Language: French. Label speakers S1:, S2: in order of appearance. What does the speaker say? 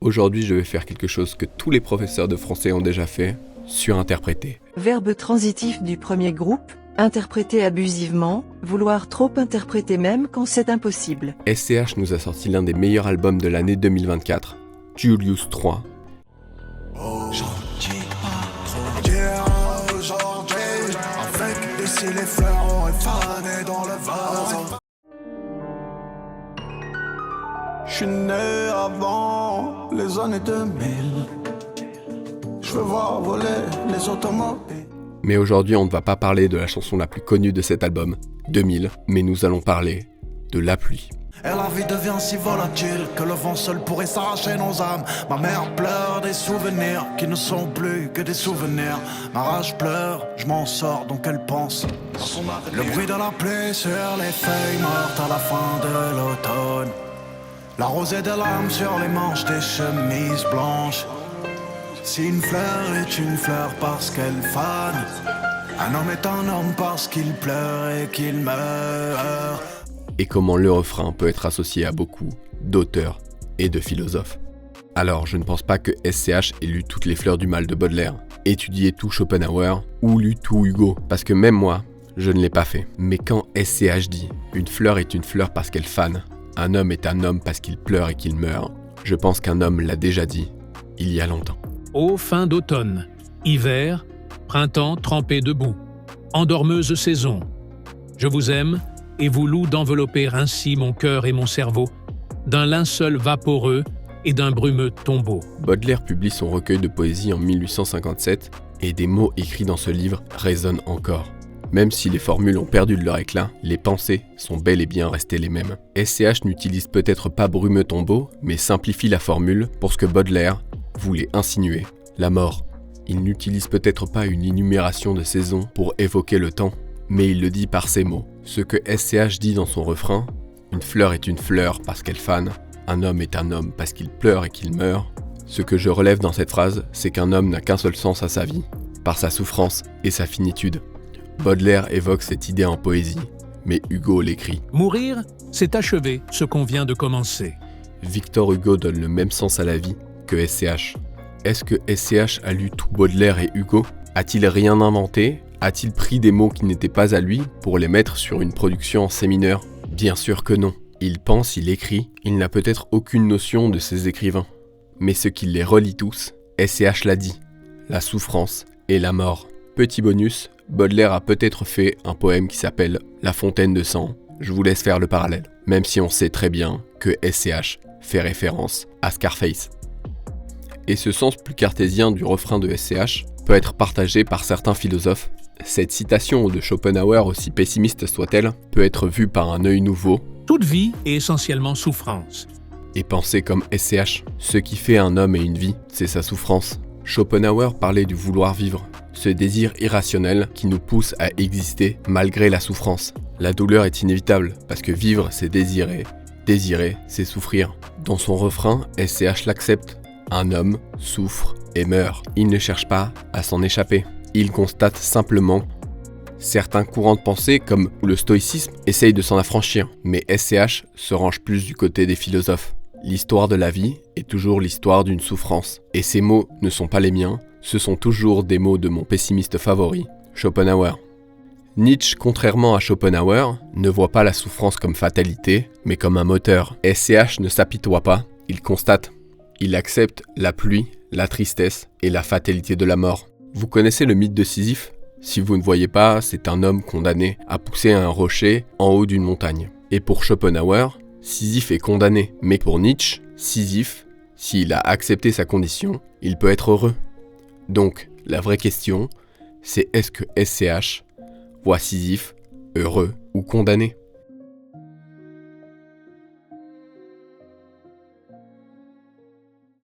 S1: Aujourd'hui, je vais faire quelque chose que tous les professeurs de français ont déjà fait, surinterpréter.
S2: Verbe transitif du premier groupe, interpréter abusivement, vouloir trop interpréter même quand c'est impossible.
S1: SCH nous a sorti l'un des meilleurs albums de l'année 2024, Julius 3.
S3: Je suis né avant les années 2000. Je veux voir voler les automobiles.
S1: Mais aujourd'hui, on ne va pas parler de la chanson la plus connue de cet album, 2000, mais nous allons parler de La pluie.
S3: Et la vie devient si volatile que le vent seul pourrait s'arracher nos âmes. Ma mère pleure des souvenirs qui ne sont plus que des souvenirs. Ma rage pleure, je m'en sors donc elle pense. Le bruit de la pluie sur les feuilles mortes à la fin de l'automne. La rosée des larmes sur les manches des chemises blanches. Si une fleur est une fleur parce qu'elle fane, un homme est un homme parce qu'il pleure et qu'il meurt.
S1: Et comment le refrain peut être associé à beaucoup d'auteurs et de philosophes. Alors, je ne pense pas que SCH ait lu toutes les fleurs du mal de Baudelaire, étudié tout Schopenhauer ou lu tout Hugo, parce que même moi, je ne l'ai pas fait. Mais quand SCH dit « une fleur est une fleur parce qu'elle fane », un homme est un homme parce qu'il pleure et qu'il meurt, je pense qu'un homme l'a déjà dit il y a longtemps.
S4: Ô fin d'automne, hiver, printemps trempé de boue, endormeuse saison, je vous aime et vous loue d'envelopper ainsi mon cœur et mon cerveau d'un linceul vaporeux et d'un brumeux tombeau.
S1: Baudelaire publie son recueil de poésie en 1857 et des mots écrits dans ce livre résonnent encore. Même si les formules ont perdu de leur éclat, les pensées sont bel et bien restées les mêmes. SCH n'utilise peut-être pas brumeux tombeau, mais simplifie la formule pour ce que Baudelaire voulait insinuer, la mort. Il n'utilise peut-être pas une énumération de saisons pour évoquer le temps, mais il le dit par ces mots. Ce que SCH dit dans son refrain, une fleur est une fleur parce qu'elle fane, un homme est un homme parce qu'il pleure et qu'il meurt. Ce que je relève dans cette phrase, c'est qu'un homme n'a qu'un seul sens à sa vie, par sa souffrance et sa finitude. Baudelaire évoque cette idée en poésie, mais Hugo l'écrit.
S4: Mourir, c'est achever ce qu'on vient de commencer.
S1: Victor Hugo donne le même sens à la vie que SCH. Est-ce que SCH a lu tout Baudelaire et Hugo ? A-t-il rien inventé ? A-t-il pris des mots qui n'étaient pas à lui pour les mettre sur une production en C mineur ? Bien sûr que non. Il pense, il écrit, il n'a peut-être aucune notion de ses écrivains. Mais ce qui les relie tous, SCH l'a dit, la souffrance et la mort. Petit bonus, Baudelaire a peut-être fait un poème qui s'appelle « La fontaine de sang ». Je vous laisse faire le parallèle, même si on sait très bien que SCH fait référence à Scarface. Et ce sens plus cartésien du refrain de SCH peut être partagé par certains philosophes. Cette citation de Schopenhauer, aussi pessimiste soit-elle, peut être vue par un œil nouveau.
S4: Toute vie est essentiellement souffrance.
S1: Et pensée comme SCH. Ce qui fait un homme et une vie, c'est sa souffrance. Schopenhauer parlait du vouloir vivre, ce désir irrationnel qui nous pousse à exister malgré la souffrance. La douleur est inévitable, parce que vivre, c'est désirer. Désirer, c'est souffrir. Dans son refrain, SCH l'accepte. Un homme souffre et meurt. Il ne cherche pas à s'en échapper. Il constate simplement. Certains courants de pensée, comme le stoïcisme, essayent de s'en affranchir, mais SCH se range plus du côté des philosophes. L'histoire de la vie est toujours l'histoire d'une souffrance. Et ces mots ne sont pas les miens, ce sont toujours des mots de mon pessimiste favori, Schopenhauer. Nietzsche, contrairement à Schopenhauer, ne voit pas la souffrance comme fatalité, mais comme un moteur. SCH ne s'apitoie pas, il constate. Il accepte la pluie, la tristesse et la fatalité de la mort. Vous connaissez le mythe de Sisyphe ? Si vous ne voyez pas, c'est un homme condamné à pousser un rocher en haut d'une montagne. Et pour Schopenhauer, Sisyphe est condamné. Mais pour Nietzsche, Sisyphe, s'il a accepté sa condition, il peut être heureux. Donc, la vraie question, c'est est-ce que SCH voit Sisyphe heureux ou condamné ?